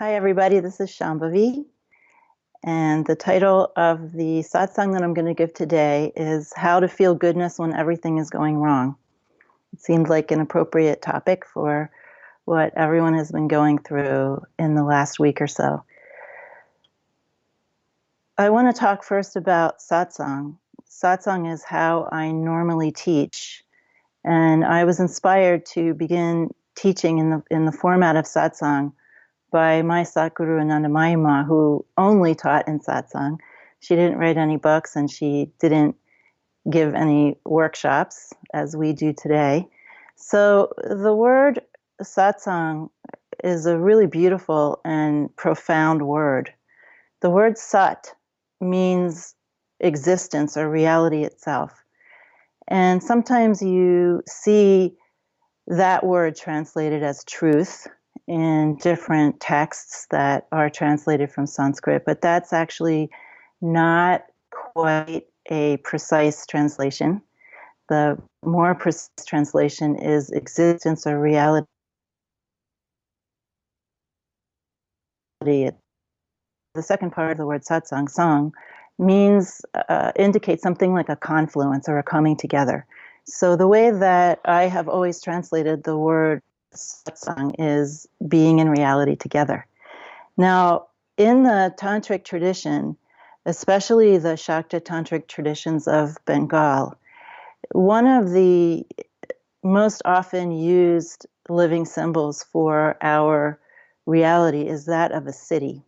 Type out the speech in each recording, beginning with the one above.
Hi, everybody. This is Shambhavi. And the title of the satsang that I'm going to give today is How to Feel Goodness When Everything is Going Wrong. It seemed like an appropriate topic for what everyone has been going through in the last week or so. I want to talk first about satsang. Satsang is how I normally teach. And I was inspired to begin teaching in the format of satsang by my Satguru Anandamayi Ma, who only taught in satsang. She didn't write any books and she didn't give any workshops as we do today. So the word satsang is a really beautiful and profound word. The word sat means existence or reality itself. And sometimes you see that word translated as truth in different texts that are translated from Sanskrit, but that's actually not quite a precise translation. The more precise translation is existence or reality. The second part of the word satsang, sang, indicates something like a confluence or a coming together. So the way that I have always translated the word satsang is being in reality together. Now, in the tantric tradition, especially the Shakta tantric traditions of Bengal, one of the most often used living symbols for our reality is that of a city.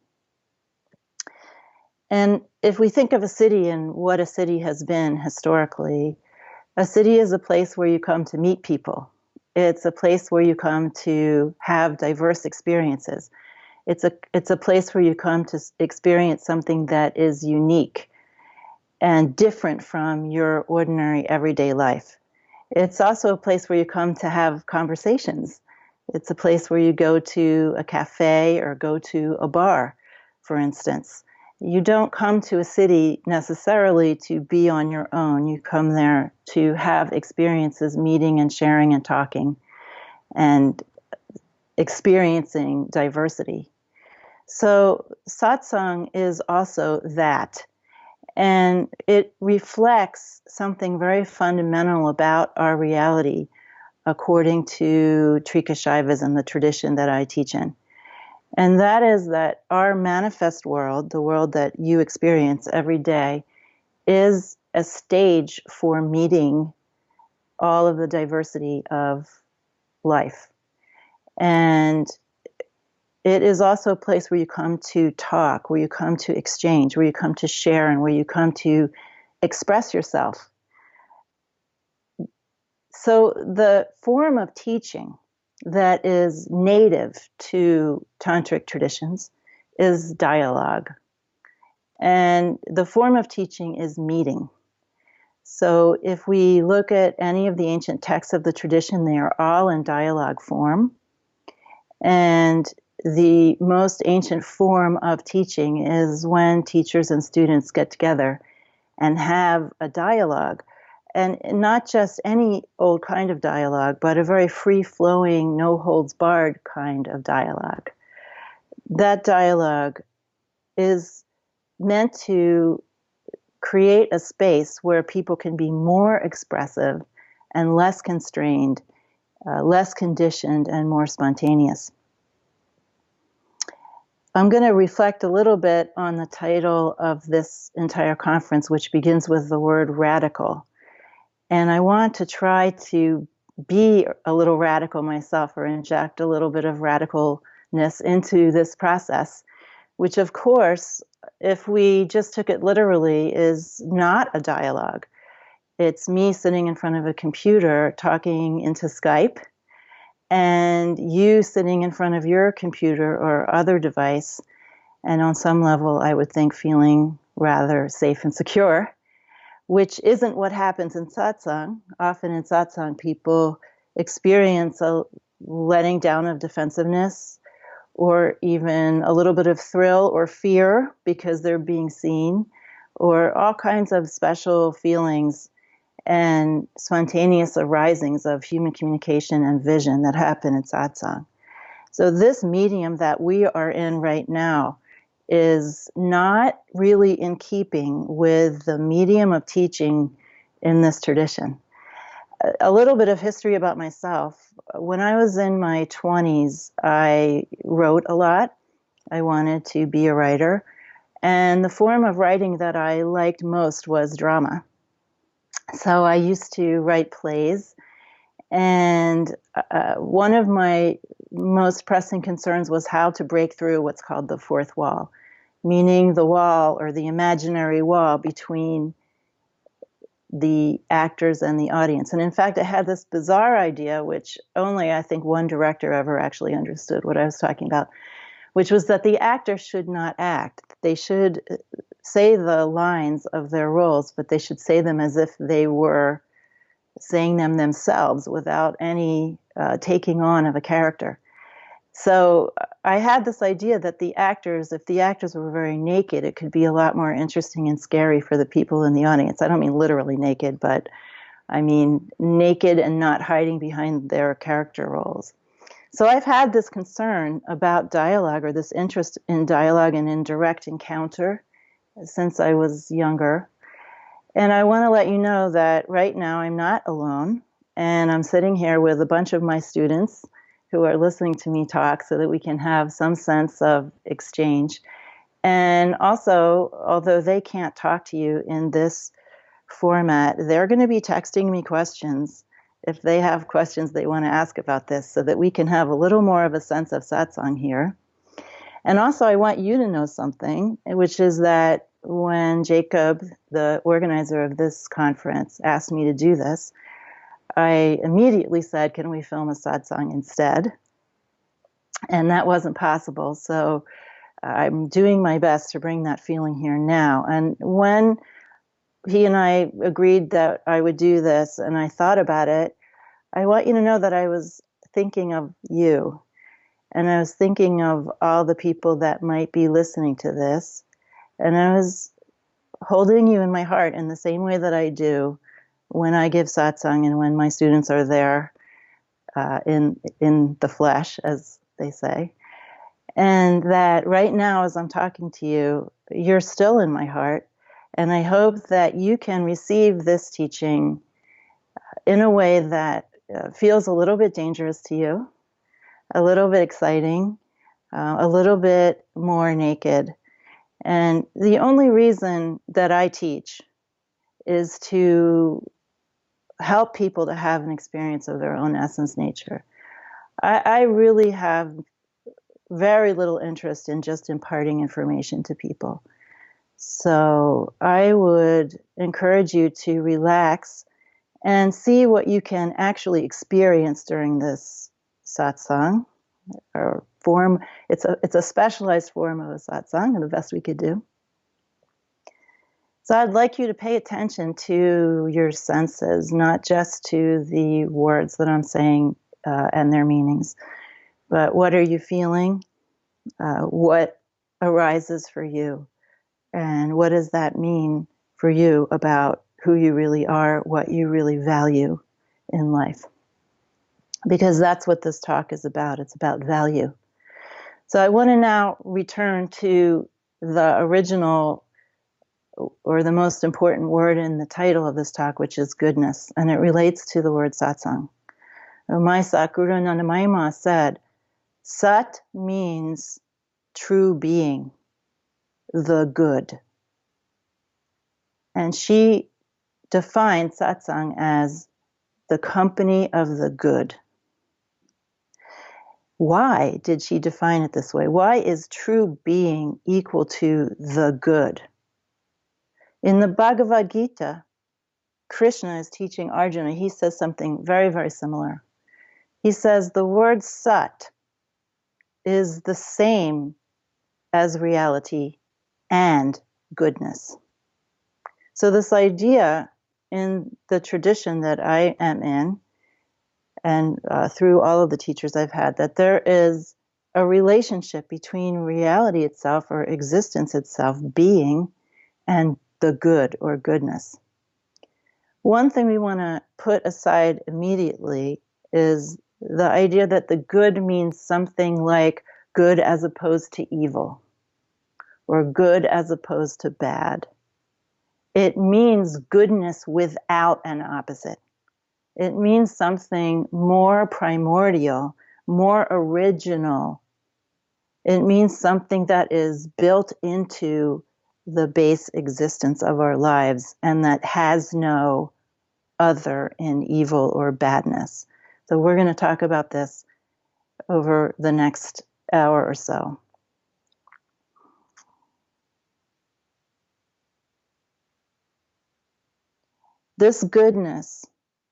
And if we think of a city and what a city has been historically, a city is a place where you come to meet people. It's a place where you come to have diverse experiences. It's a place where you come to experience something that is unique and different from your ordinary everyday life. It's also a place where you come to have conversations. It's a place where you go to a cafe or go to a bar, for instance. You don't come to a city necessarily to be on your own. You come there to have experiences, meeting and sharing and talking and experiencing diversity. So satsang is also that. And it reflects something very fundamental about our reality according to Trika Shaivism, the tradition that I teach in. And that is that our manifest world, the world that you experience every day, is a stage for meeting all of the diversity of life. And it is also a place where you come to talk, where you come to exchange, where you come to share, and where you come to express yourself. So the form of teaching that is native to tantric traditions is dialogue. And the form of teaching is meeting. So if we look at any of the ancient texts of the tradition, they are all in dialogue form. And the most ancient form of teaching is when teachers and students get together and have a dialogue. And not just any old kind of dialogue, but a very free-flowing, no-holds-barred kind of dialogue. That dialogue is meant to create a space where people can be more expressive and less constrained, less conditioned, and more spontaneous. I'm going to reflect a little bit on the title of this entire conference, which begins with the word radical. And I want to try to be a little radical myself, or inject a little bit of radicalness into this process, which of course, if we just took it literally, is not a dialogue. It's me sitting in front of a computer talking into Skype, and you sitting in front of your computer or other device, and on some level, I would think feeling rather safe and secure, which isn't what happens in satsang. Often in satsang, people experience a letting down of defensiveness, or even a little bit of thrill or fear because they're being seen, or all kinds of special feelings and spontaneous arisings of human communication and vision that happen in satsang. So this medium that we are in right now is not really in keeping with the medium of teaching in this tradition. A little bit of history about myself. When I was in my 20s, I wrote a lot. I wanted to be a writer. And the form of writing that I liked most was drama. So I used to write plays. And one of my most pressing concerns was how to break through what's called the fourth wall, meaning the wall or the imaginary wall between the actors and the audience. And in fact, I had this bizarre idea, which only I think one director ever actually understood what I was talking about, which was that the actor should not act. They should say the lines of their roles, but they should say them as if they were saying them themselves without any taking on of a character. So I had this idea that the actors, if the actors were very naked, it could be a lot more interesting and scary for the people in the audience. I don't mean literally naked, but I mean naked and not hiding behind their character roles. So I've had this concern about dialogue, or this interest in dialogue and in direct encounter, since I was younger. And I want to let you know that right now I'm not alone, and I'm sitting here with a bunch of my students who are listening to me talk so that we can have some sense of exchange. And also, although they can't talk to you in this format, they're going to be texting me questions if they have questions they want to ask about this, so that we can have a little more of a sense of satsang here. And also, I want you to know something, which is that when Jacob, the organizer of this conference, asked me to do this, I immediately said, can we film a satsang instead? And that wasn't possible. So I'm doing my best to bring that feeling here now. And when he and I agreed that I would do this, and I thought about it, I want you to know that I was thinking of you. And I was thinking of all the people that might be listening to this. And I was holding you in my heart in the same way that I do when I give satsang and when my students are there in the flesh, as they say. And that right now, as I'm talking to you, you're still in my heart. And I hope that you can receive this teaching in a way that feels a little bit dangerous to you, a little bit exciting, a little bit more naked. And the only reason that I teach is to help people to have an experience of their own essence nature. I really have very little interest in just imparting information to people. So I would encourage you to relax and see what you can actually experience during this satsang, or form. It's a specialized form of a satsang, and the best we could do. So I'd like you to pay attention to your senses, not just to the words that I'm saying and their meanings, but what are you feeling? What arises for you? And what does that mean for you about who you really are, what you really value in life? Because that's what this talk is about. It's about value. So I want to now return to the original, or the most important word in the title of this talk, which is goodness, and it relates to the word satsang. My Guru Nandamayama said, Sat means true being, the good. And she defined satsang as the company of the good. Why did she define it this way? Why is true being equal to the good? In the Bhagavad Gita, Krishna is teaching Arjuna. He says something very, very similar. He says the word sat is the same as reality and goodness. So this idea in the tradition that I am in, and through all of the teachers I've had, that there is a relationship between reality itself, or existence itself, being, and the good or goodness. One thing we want to put aside immediately is the idea that the good means something like good as opposed to evil, or good as opposed to bad. It means goodness without an opposite. It means something more primordial, more original. It means something that is built into the base existence of our lives and that has no other in evil or badness. So we're going to talk about this over the next hour or so. This goodness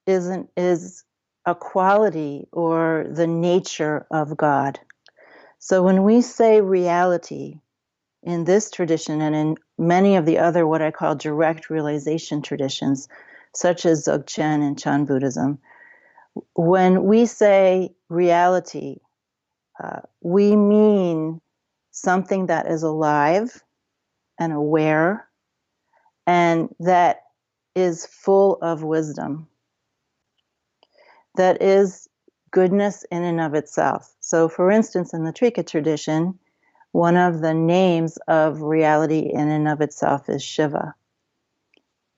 is a quality or the nature of God. So when we say reality in this tradition and in many of the other what I call direct realization traditions, such as Dzogchen and Chan Buddhism, when we say reality, we mean something that is alive and aware and that is full of wisdom, that is goodness in and of itself. So, for instance, in the Trika tradition, one of the names of reality in and of itself is Shiva.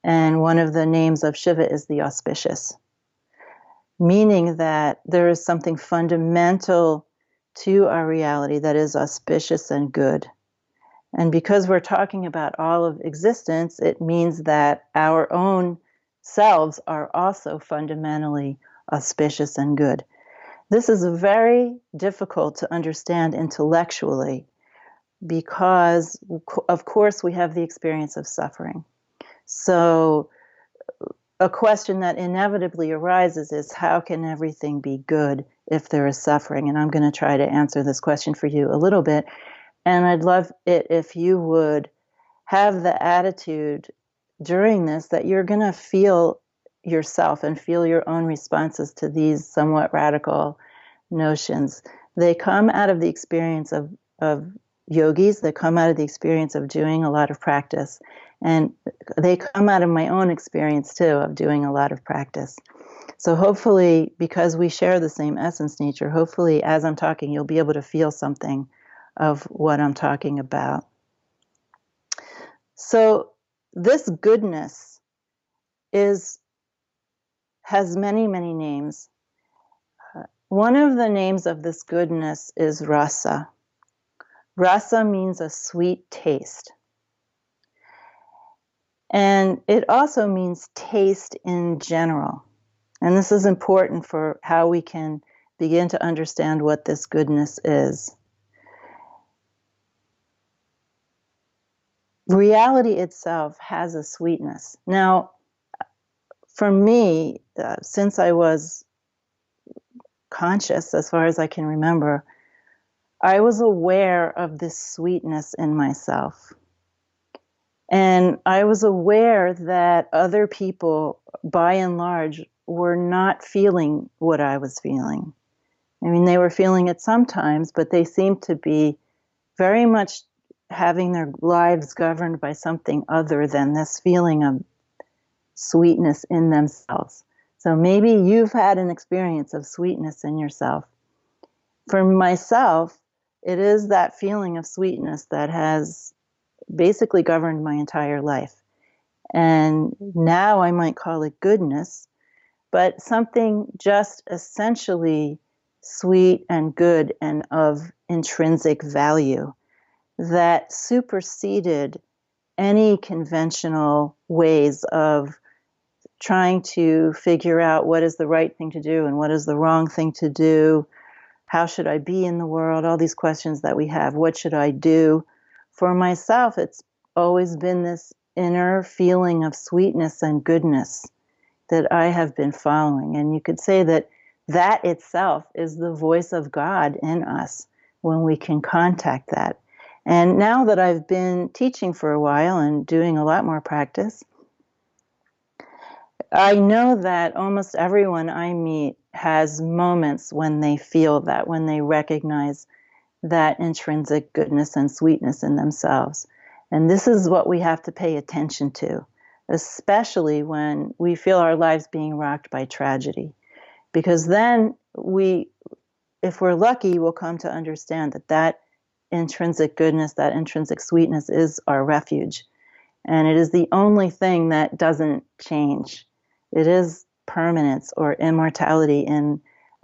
And one of the names of Shiva is the auspicious, meaning that there is something fundamental to our reality that is auspicious and good. And because we're talking about all of existence, it means that our own selves are also fundamentally auspicious and good. This is very difficult to understand intellectually because, of course, we have the experience of suffering. So a question that inevitably arises is, how can everything be good if there is suffering? And I'm going to try to answer this question for you a little bit. And I'd love it if you would have the attitude during this that you're going to feel yourself and feel your own responses to these somewhat radical notions. They come out of the experience of yogis. They come out of the experience of doing a lot of practice. And they come out of my own experience, too, of doing a lot of practice. So hopefully, because we share the same essence nature, hopefully as I'm talking, you'll be able to feel something of what I'm talking about. So this goodness has many, many names. One of the names of this goodness is rasa. Rasa means a sweet taste. And it also means taste in general. And this is important for how we can begin to understand what this goodness is. Reality itself has a sweetness. Now, for me, since I was conscious, as far as I can remember, I was aware of this sweetness in myself. And I was aware that other people, by and large, were not feeling what I was feeling. I mean, they were feeling it sometimes, but they seemed to be very much having their lives governed by something other than this feeling of sweetness in themselves. So maybe you've had an experience of sweetness in yourself. For myself, it is that feeling of sweetness that has basically governed my entire life. And now I might call it goodness, but something just essentially sweet and good and of intrinsic value that superseded any conventional ways of trying to figure out what is the right thing to do and what is the wrong thing to do. How should I be in the world? All these questions that we have. What should I do? For myself, it's always been this inner feeling of sweetness and goodness that I have been following. And you could say that that itself is the voice of God in us when we can contact that. And now that I've been teaching for a while and doing a lot more practice, I know that almost everyone I meet has moments when they feel that, when they recognize that intrinsic goodness and sweetness in themselves. And this is what we have to pay attention to, especially when we feel our lives being rocked by tragedy. because then if we're lucky, we'll come to understand that intrinsic goodness, that intrinsic sweetness is our refuge. And it is the only thing that doesn't change. It is permanence or immortality in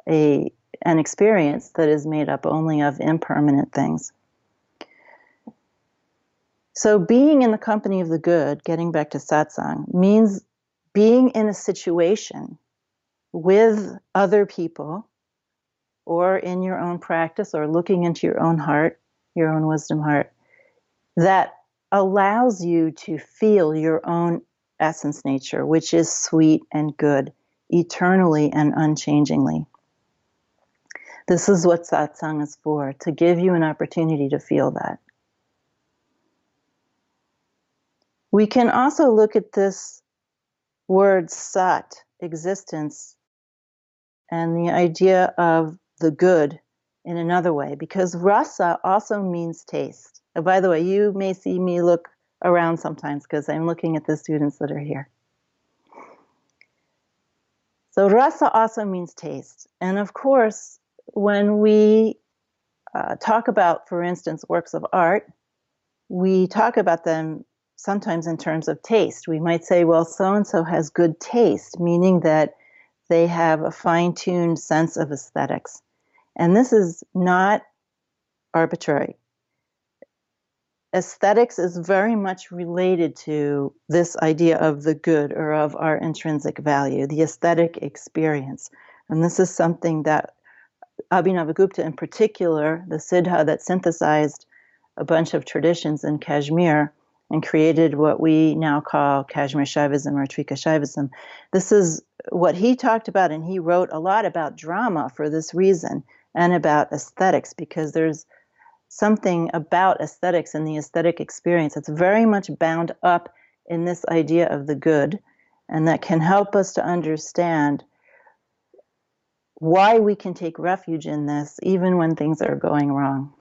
an experience that is made up only of impermanent things. So being in the company of the good, getting back to satsang, means being in a situation with other people or in your own practice or looking into your own heart, your own wisdom heart, that allows you to feel your own essence nature, which is sweet and good, eternally and unchangingly. This is what satsang is for, to give you an opportunity to feel that. We can also look at this word sat, existence, and the idea of the good in another way, because rasa also means taste. And by the way, you may see me look around sometimes because I'm looking at the students that are here. So rasa also means taste. And of course, when we talk about, for instance, works of art, we talk about them sometimes in terms of taste. We might say, well, so-and-so has good taste, meaning that they have a fine-tuned sense of aesthetics. And this is not arbitrary. Aesthetics is very much related to this idea of the good or of our intrinsic value, the aesthetic experience. And this is something that Abhinavagupta in particular, the Siddha that synthesized a bunch of traditions in Kashmir and created what we now call Kashmir Shaivism or Trika Shaivism. This is what he talked about, and he wrote a lot about drama for this reason and about aesthetics, because there's something about aesthetics and the aesthetic experience that's very much bound up in this idea of the good, and that can help us to understand why we can take refuge in this even when things are going wrong.